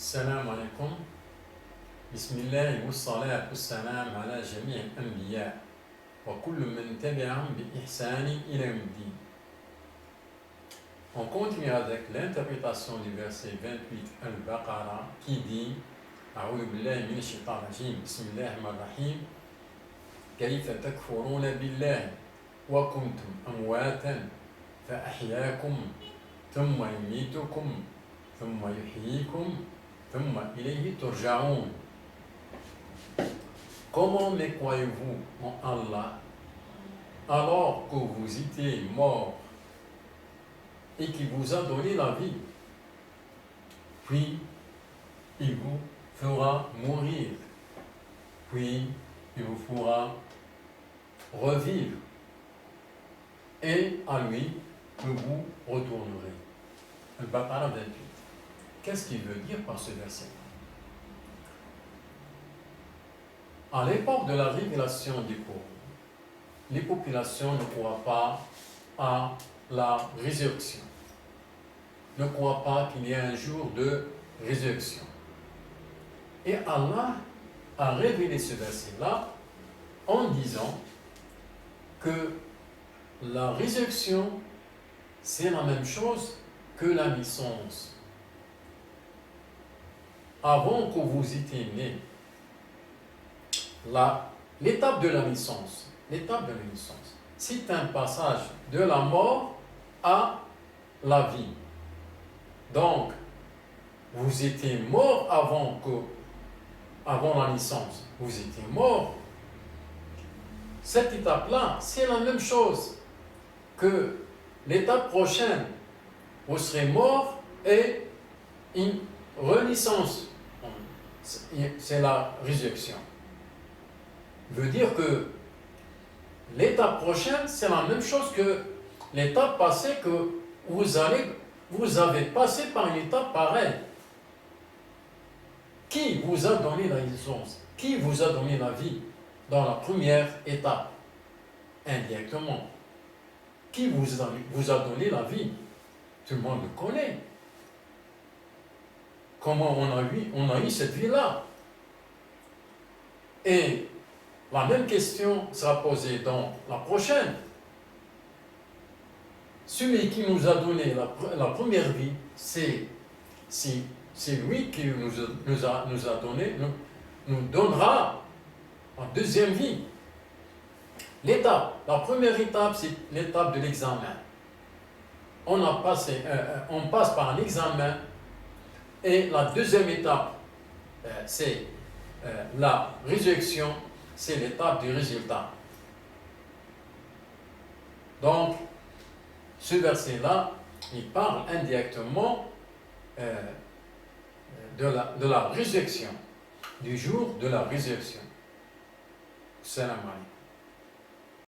السلام عليكم. بسم الله والصلاة والسلام على جميع الأنبياء وكل من تبعهم بإحسان إلى يوم الدين. On continue avec l'interprétation du verset 28 Al-Baqarah qui dit أعوذ بالله من الشيطان الرجيم بسم الله الرحمن الرحيم كيف تكفرون بالله وكنتم أمواتا فأحياكم ثم يميتكم ثم يحييكم ثم إليه ترجعون. Comment me croyez-vous en Allah alors que vous étiez morts et qui vous a donné la vie, puis il vous fera mourir, puis il vous fera revivre, et à lui que vous retournerez. Al-Baqarah 28. Qu'est-ce qu'il veut dire par ce verset? À l'époque de la révélation du Coran, les populations ne croient pas à la résurrection, ne croient pas qu'il y ait un jour de résurrection. Et Allah a révélé ce verset-là en disant que la résurrection, c'est la même chose que la naissance. Avant que vous étiez né, l'étape de la naissance, c'est un passage de la mort à la vie. Donc, vous étiez mort avant la naissance, vous étiez mort. Cette étape-là, c'est la même chose que l'étape prochaine. Vous serez mort et une renaissance. C'est la résurrection. Veut dire que l'étape prochaine, c'est la même chose que l'étape passée, que vous avez passé par une étape pareille. Qui vous a donné la naissance? Qui vous a donné la vie dans la première étape? Indirectement. Qui vous a donné la vie? Tout le monde le connaît. Comment on a eu cette vie-là? Et la même question sera posée dans la prochaine. Celui qui nous a donné la première vie, c'est lui qui nous a donné, nous donnera la deuxième vie. La première étape, c'est l'étape de l'examen. On passe par un examen, et la deuxième étape, c'est la résurrection, c'est l'étape du résultat. Donc, ce verset-là, il parle indirectement de la résurrection, du jour de la résurrection. Salam alaikum.